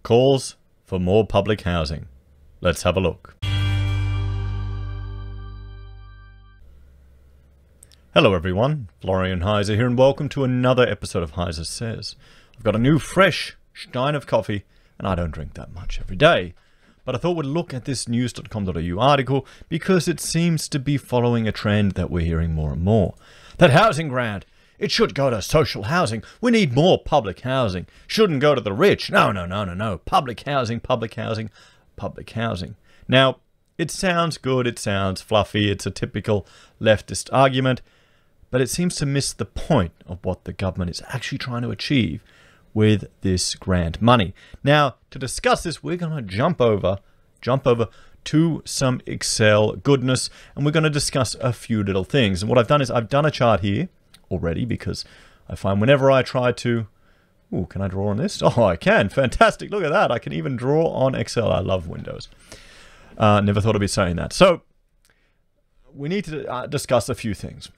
calls for more public housing. Let's have a look. Hello everyone, Florian.heise here, and welcome to another episode of HeiseSays. I've got a new fresh stein of coffee, and I don't drink that much every day. But I thought we'd look at this news.com.au article because it seems to be following a trend that we're hearing more and more. That housing grant, it should go to social housing. We need more public housing. Shouldn't go to the rich. No. Public housing, public housing, public housing. Now, it sounds good, it sounds fluffy, it's a typical leftist argument, but it seems to miss the point of what the government is actually trying to achieve with this grant money. Now, to discuss this, we're going to jump over to some Excel goodness, and we're going to discuss a few little things. And what I've done is I've done a chart here already, because I find whenever I try to... Ooh, can I draw on this? Oh, I can. Fantastic. Look at that. I can even draw on Excel. I love Windows. Never thought I'd be saying that. So, we need to discuss a few things.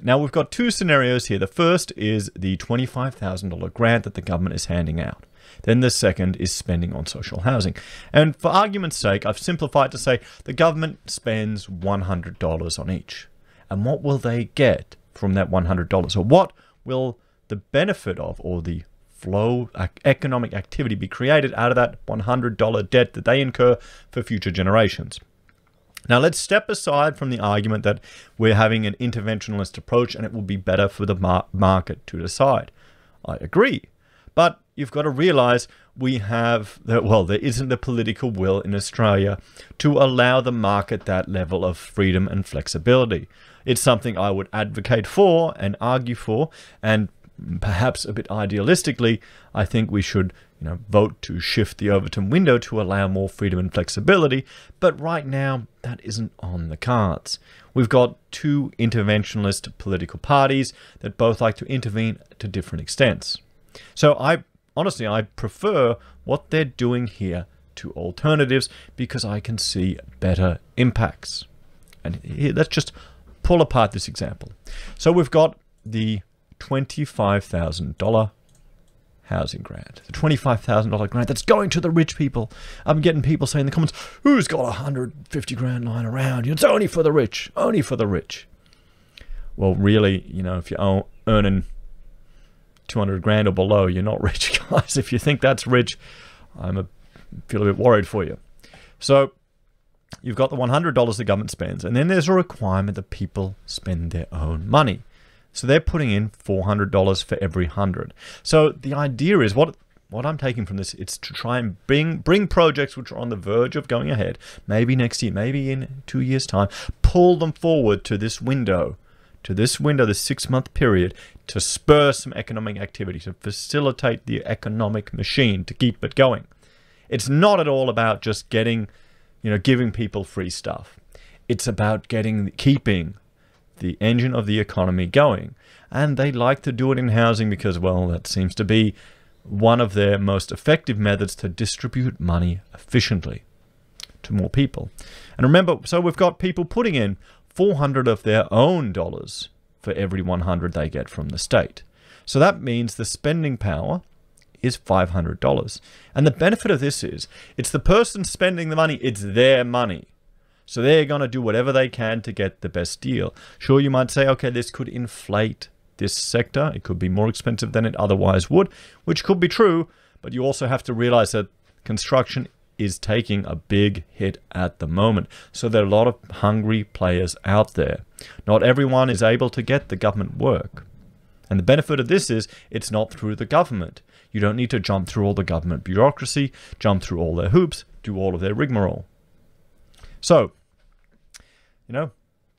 Now, we've got two scenarios here. The first is the $25,000 grant that the government is handing out. Then the second is spending on social housing. And for argument's sake, I've simplified to say the government spends $100 on each. And what will they get from that $100? Or what will the benefit of, or the flow, economic activity be created out of that $100 debt that they incur for future generations? Now, let's step aside from the argument that we're having an interventionist approach and it will be better for the market to decide. I agree. But you've got to realize we have, there isn't the political will in Australia to allow the market that level of freedom and flexibility. It's something I would advocate for and argue for, and perhaps a bit idealistically, I think we should vote to shift the Overton window to allow more freedom and flexibility. But right now, that isn't on the cards. We've got two interventionist political parties that both like to intervene to different extents. So honestly, I prefer what they're doing here to alternatives because I can see better impacts. And here, let's just pull apart this example. So we've got the $25,000 housing grant. The $25,000 grant that's going to the rich people. I'm getting people saying in the comments, who's got 150 grand lying around? It's only for the rich. Only for the rich. Well, really, if you're earning 200 grand or below, you're not rich, guys. If you think that's rich, feel a bit worried for you. So you've got the $100 the government spends, and then there's a requirement that people spend their own money. So they're putting in $400 for every 100. So the idea is, what I'm taking from this, it's to try and bring projects which are on the verge of going ahead, maybe next year, maybe in 2 years' time, pull them forward to this window, this 6-month period, to spur some economic activity, to facilitate the economic machine, to keep it going. It's not at all about just giving people free stuff. It's about keeping the engine of the economy going. And they like to do it in housing because, well, that seems to be one of their most effective methods to distribute money efficiently to more people. And remember, so we've got people putting in $400 of their own dollars for every 100 they get from the state. So that means the spending power is $500. And the benefit of this is, it's the person spending the money, it's their money. So they're going to do whatever they can to get the best deal. Sure, you might say, okay, this could inflate this sector. It could be more expensive than it otherwise would, which could be true. But you also have to realize that construction is taking a big hit at the moment. So there are a lot of hungry players out there. Not everyone is able to get the government work. And the benefit of this is it's not through the government. You don't need to jump through all the government bureaucracy, jump through all their hoops, do all of their rigmarole. So,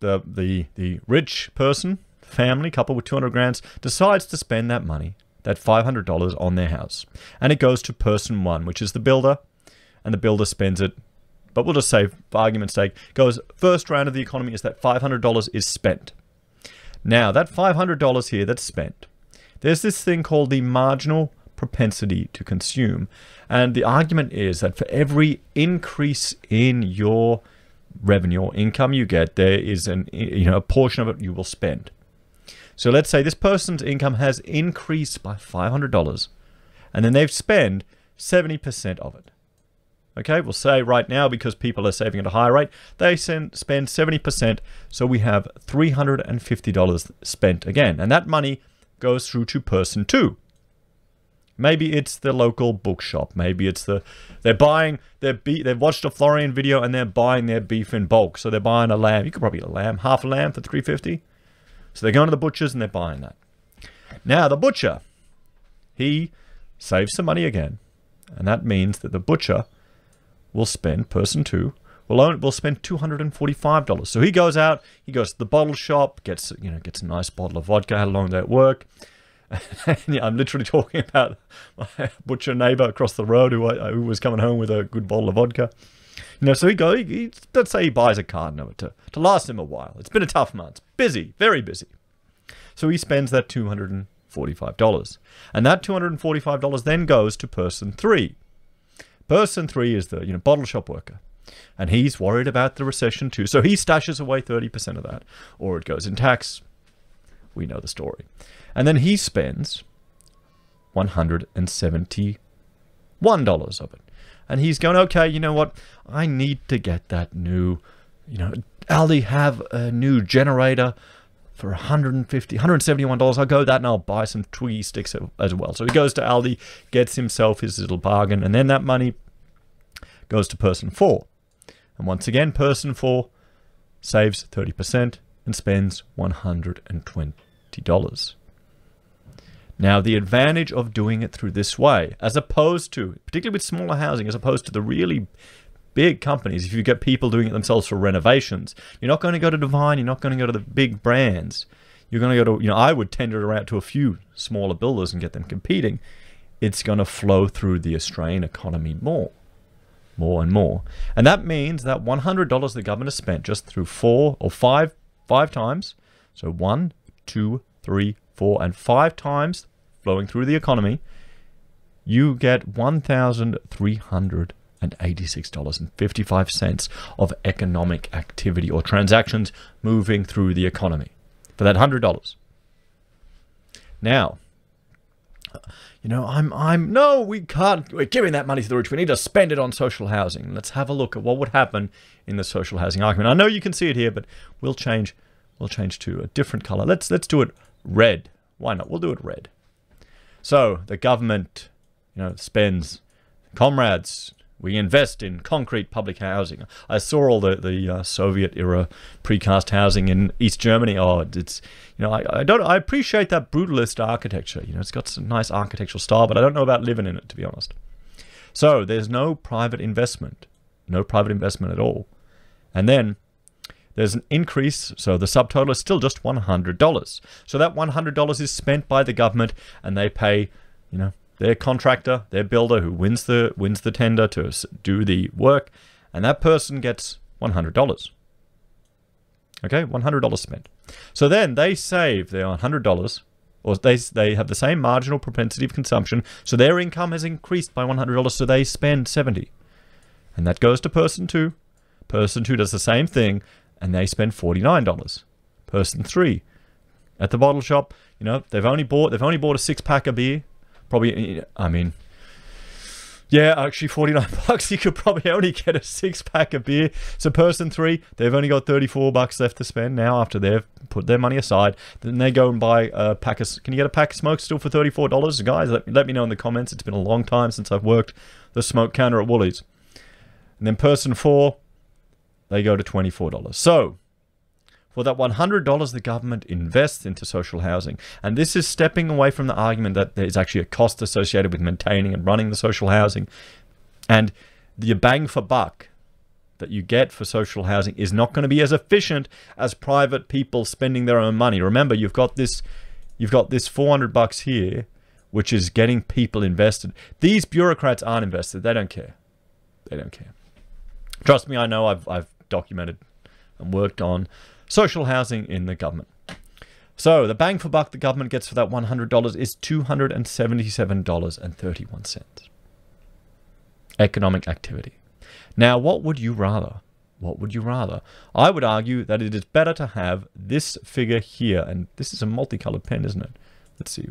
the rich person, family, couple with 200 grand, decides to spend that money, that $500 on their house. And it goes to person one, which is the builder, and the builder spends it. But we'll just say, for argument's sake, goes first round of the economy is that $500 is spent. Now, that $500 here that's spent, there's this thing called the marginal propensity to consume. And the argument is that for every increase in your revenue or income you get, there is a portion of it you will spend. So let's say this person's income has increased by $500, and then they've spent 70% of it. Okay, we'll say right now, because people are saving at a higher rate, they spend 70%, so we have $350 spent again. And that money goes through to person 2. Maybe it's the local bookshop. Maybe it's they've watched a Florian video and they're buying their beef in bulk. So they're buying a lamb. You could probably get a lamb, half a lamb for $3.50. So they're going to the butcher's and they're buying that. Now the butcher, he saves some money again. And that means that the butcher will spend, person 2, will spend $245. So he goes out, he goes to the bottle shop, gets a nice bottle of vodka, had a long day at work. Yeah, I'm literally talking about my butcher neighbor across the road who was coming home with a good bottle of vodka. So let's say he buys a carton of it to last him a while. It's been a tough month. Busy, very busy. So he spends that $245. And that $245 then goes to person 3. Person 3 is the bottle shop worker. And he's worried about the recession too. So he stashes away 30% of that. Or it goes in tax. We know the story. And then he spends $171 of it. And he's going, okay, you know what? I need to get that new, Aldi have a new generator for $171. I'll go that and I'll buy some Twiggy sticks as well. So he goes to Aldi, gets himself his little bargain, and then that money goes to person 4. And once again, person 4 saves 30% and spends $120. Now, the advantage of doing it through this way, as opposed to, particularly with smaller housing, as opposed to the really big companies, if you get people doing it themselves for renovations, you're not going to go to Divine, you're not going to go to the big brands. You're going to go to, I would tender it around to a few smaller builders and get them competing. It's going to flow through the Australian economy more and more. And that means that $100 the government has spent just through 4 or 5 times, so 1, 2, 3, 4, and 5 times flowing through the economy, you get $1,386.55 of economic activity or transactions moving through the economy for that $100. Now, no, we can't, we're giving that money to the rich. We need to spend it on social housing. Let's have a look at what would happen in the social housing argument. I know you can see it here, but we'll change to a different color. Let's do it red. Why not? We'll do it red. So the government, spends, comrades, we invest in concrete public housing. I saw all the Soviet era precast housing in East Germany. Oh, it's, I appreciate that brutalist architecture. It's got some nice architectural style, but I don't know about living in it, to be honest. So there's no private investment at all. And then there's an increase, so the subtotal is still just $100. So that $100 is spent by the government, and they pay, their contractor, their builder who wins the tender to do the work, and that person gets $100. Okay, $100 spent. So then they save their $100, or they have the same marginal propensity of consumption, so their income has increased by $100, so they spend $70. And that goes to person 2. Person 2 does the same thing, and they spend $49. Person 3, at the bottle shop, they've only bought a 6-pack of beer. Probably, yeah, actually $49. You could probably only get a 6-pack of beer. So person 3, they've only got $34 left to spend now after they've put their money aside. Then they go and buy a pack of. Can you get a pack of smokes still for $34, guys? Let me know in the comments. It's been a long time since I've worked the smoke counter at Woolies. And then person 4, they go to $24. So for that $100 the government invests into social housing. And this is stepping away from the argument that there's actually a cost associated with maintaining and running the social housing. And the bang for buck that you get for social housing is not going to be as efficient as private people spending their own money. Remember, you've got this $400 here, which is getting people invested. These bureaucrats aren't invested. They don't care. They don't care. Trust me, I know I've documented and worked on social housing in the government. So the bang for buck the government gets for that $100 is $277.31. Economic activity. Now, what would you rather? What would you rather? I would argue that it is better to have this figure here, and this is a multicolored pen, isn't it? Let's see.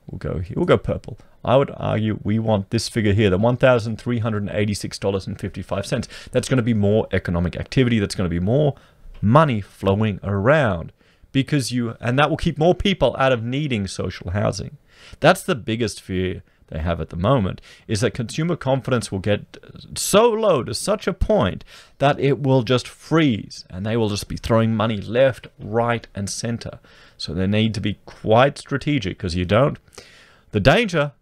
We'll go here. We'll go purple. I would argue we want this figure here, the $1,386.55. That's going to be more economic activity. That's going to be more money flowing around and that will keep more people out of needing social housing. That's the biggest fear they have at the moment, is that consumer confidence will get so low to such a point that it will just freeze and they will just be throwing money left, right, and center. So they need to be quite strategic, because the danger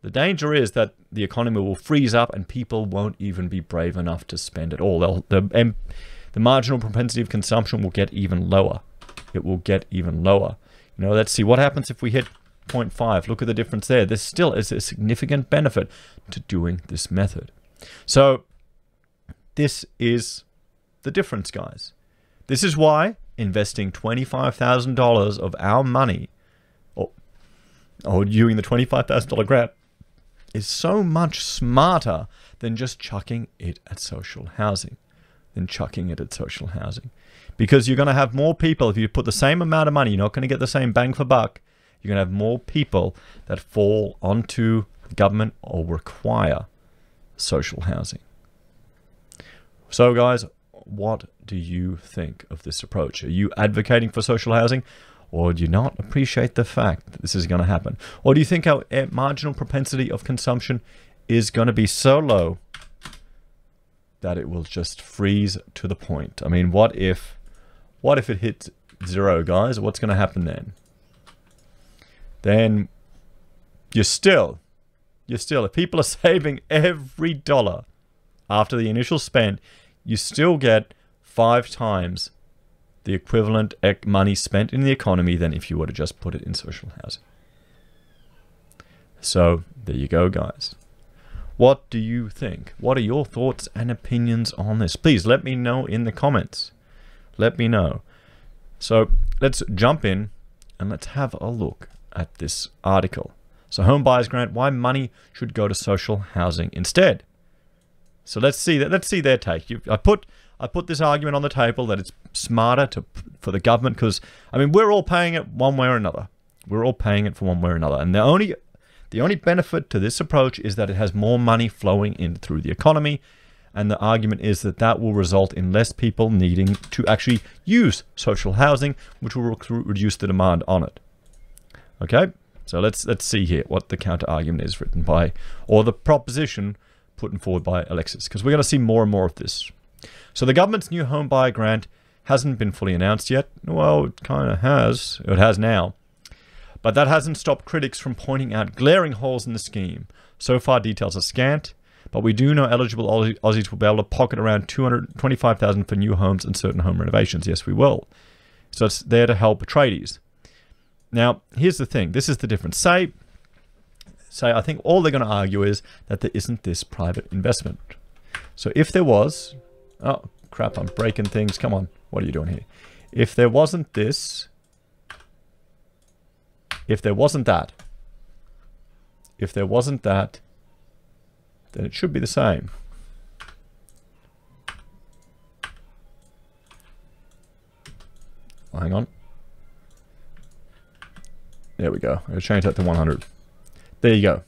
is that the economy will freeze up and people won't even be brave enough to spend at all. The marginal propensity of consumption will get even lower. It will get even lower. Let's see what happens if we hit 0.5. Look at the difference there. There still is a significant benefit to doing this method. So this is the difference, guys. This is why investing $25,000 of our money or doing the $25,000 grant is so much smarter than just chucking it at social housing. Because you're going to have more people. If you put the same amount of money, you're not going to get the same bang for buck. You're going to have more people that fall onto government or require social housing. So guys, what do you think of this approach? Are you advocating for social housing, or do you not appreciate the fact that this is going to happen? Or do you think our marginal propensity of consumption is going to be so low that it will just freeze to the point? I mean, what if it hits 0, guys? What's going to happen then? Then if people are saving every dollar after the initial spend, you still get 5 times the equivalent money spent in the economy than if you were to just put it in social housing. So there you go, guys. What do you think? What are your thoughts and opinions on this? Please let me know in the comments. Let me know. So let's jump in and let's have a look at this article. So home buyers grant, why money should go to social housing instead. So let's see their take. I put this argument on the table that it's smarter for the government, because I mean, we're all paying it one way or another. We're all paying it for one way or another. And the only benefit to this approach is that it has more money flowing in through the economy. And the argument is that will result in less people needing to actually use social housing, which will reduce the demand on it. Okay, so let's see here what the counter argument is written by, or the proposition put forward by Alexis, because we're going to see more and more of this. So the government's new home buyer grant hasn't been fully announced yet. Well, it kind of has. It has now. But that hasn't stopped critics from pointing out glaring holes in the scheme. So far, details are scant, but we do know eligible Aussies will be able to pocket around $225,000 for new homes and certain home renovations. Yes, we will. So it's there to help tradies. Now, here's the thing. This is the difference. Say I think all they're going to argue is that there isn't this private investment. So if there was... Oh, crap, I'm breaking things. Come on. What are you doing here? If there wasn't this... If there wasn't that, then it should be the same. Oh, hang on. There we go. I'm going to change that to 100. There you go.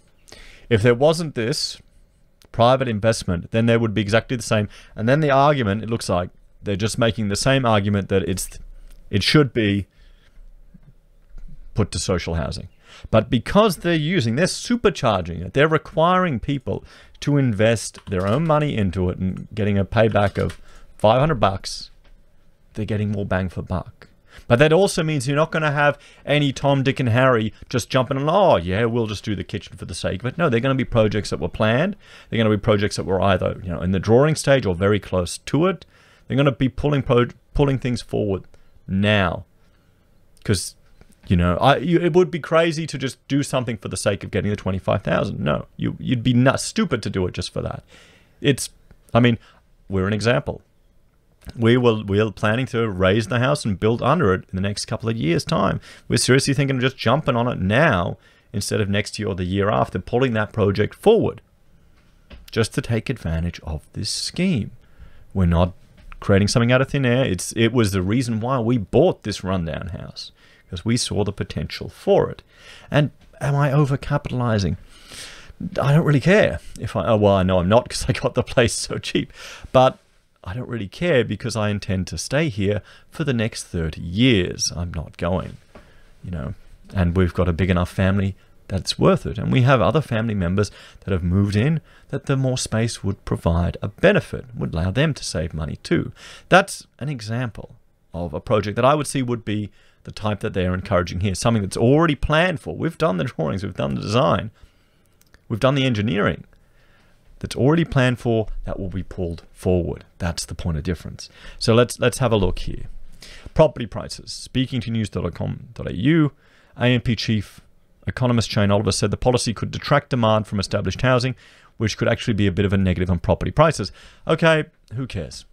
If there wasn't this private investment, then there would be exactly the same. And then the argument, it looks like they're just making the same argument that it should be put to social housing. But because they're supercharging it, they're requiring people to invest their own money into it and getting a payback of $500, they're getting more bang for buck. But that also means you're not going to have any Tom, Dick, and Harry just jumping on, oh, yeah, we'll just do the kitchen for the sake of it. No, they're going to be projects that were planned. They're going to be projects that were either, in the drawing stage or very close to it. They're going to be pulling things forward now. Because, it would be crazy to just do something for the sake of getting the $25,000. No, you'd be stupid to do it just for that. We're an example. We're planning to raise the house and build under it in the next couple of years' time. We're seriously thinking of just jumping on it now instead of next year or the year after, pulling that project forward just to take advantage of this scheme. We're not creating something out of thin air. It was the reason why we bought this rundown house, because we saw the potential for it. And am I overcapitalizing? I don't really care. Well, I know I'm not because I got the place so cheap. But I don't really care because I intend to stay here for the next 30 years. I'm not going, and we've got a big enough family that's worth it. And we have other family members that have moved in that the more space would provide a benefit, would allow them to save money too. That's an example of a project that I would see would be the type that they're encouraging here, something that's already planned for. We've done the drawings, we've done the design, we've done the engineering. That's already planned for, that will be pulled forward. That's the point of difference. So let's have a look here. Property prices. Speaking to news.com.au, AMP chief economist Shane Oliver said the policy could detract demand from established housing, which could actually be a bit of a negative on property prices. Okay, who cares?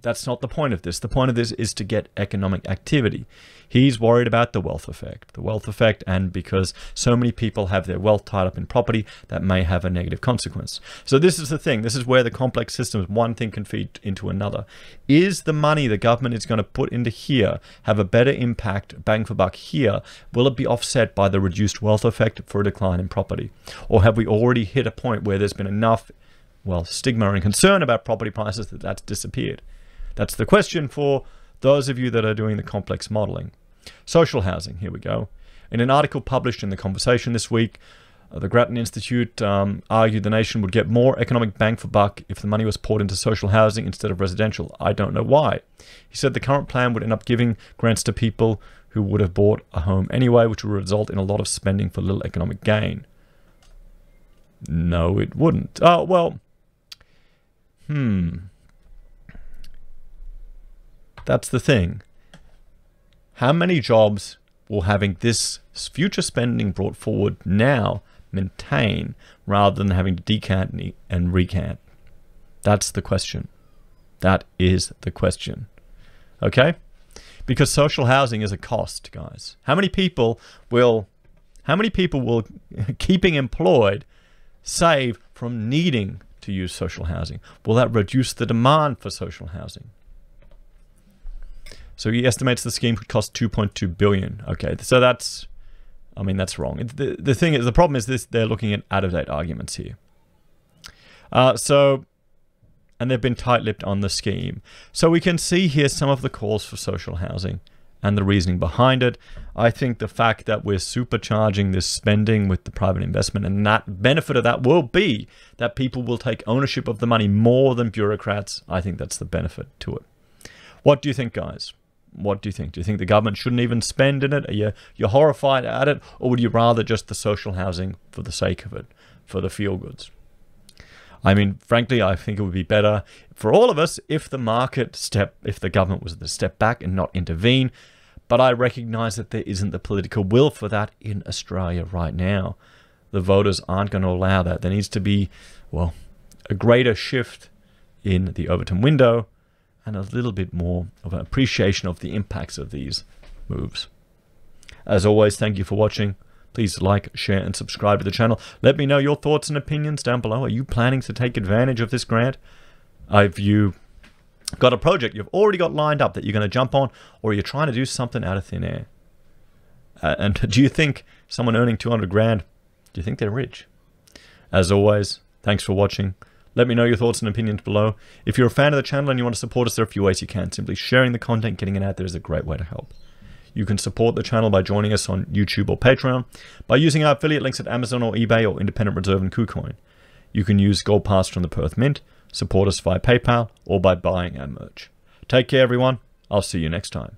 That's not the point of this. The point of this is to get economic activity. He's worried about the wealth effect. The wealth effect, and because so many people have their wealth tied up in property, that may have a negative consequence. So this is the thing. This is where the complex systems, one thing can feed into another. Is the money the government is going to put into here have a better impact, bang for buck here? Will it be offset by the reduced wealth effect for a decline in property? Or have we already hit a point where there's been enough, stigma and concern about property prices that that's disappeared? That's the question for those of you that are doing the complex modeling. Social housing, here we go. In an article published in The Conversation this week, the Grattan Institute argued the nation would get more economic bang for buck if the money was poured into social housing instead of residential. I don't know why. He said the current plan would end up giving grants to people who would have bought a home anyway, which would result in a lot of spending for little economic gain. No, it wouldn't. Oh, well, That's the thing. How many jobs will having this future spending brought forward now maintain rather than having to decant and recant? That's the question. That is the question. Okay? Because social housing is a cost, guys. How many people will keeping employed save from needing to use social housing? Will that reduce the demand for social housing? So he estimates the scheme could cost $2.2 billion. Okay, so that's wrong. The thing is, the problem is this: they're looking at out-of-date arguments here. And they've been tight-lipped on the scheme. So we can see here some of the calls for social housing and the reasoning behind it. I think the fact that we're supercharging this spending with the private investment, and that benefit of that will be that people will take ownership of the money more than bureaucrats. I think that's the benefit to it. What do you think, guys? What do you think? Do you think the government shouldn't even spend in it? Are you horrified at it? Or would you rather just the social housing for the sake of it, for the feel-goods? I mean, frankly, I think it would be better for all of us if the government was to step back and not intervene. But I recognize that there isn't the political will for that in Australia right now. The voters aren't going to allow that. There needs to be, a greater shift in the Overton window and a little bit more of an appreciation of the impacts of these moves. As always, thank you for watching. Please like, share, and subscribe to the channel. Let me know your thoughts and opinions down below. Are you planning to take advantage of this grant? Have you got a project you've already got lined up that you're going to jump on, or are you trying to do something out of thin air? And do you think someone earning 200 grand, do you think they're rich? As always, thanks for watching. Let me know your thoughts and opinions below. If you're a fan of the channel and you want to support us, there are a few ways you can. Simply sharing the content, getting it out there is a great way to help. You can support the channel by joining us on YouTube or Patreon, by using our affiliate links at Amazon or eBay or Independent Reserve and Kucoin. You can use Gold Pass from the Perth Mint, support us via PayPal, or by buying our merch. Take care, everyone. I'll see you next time.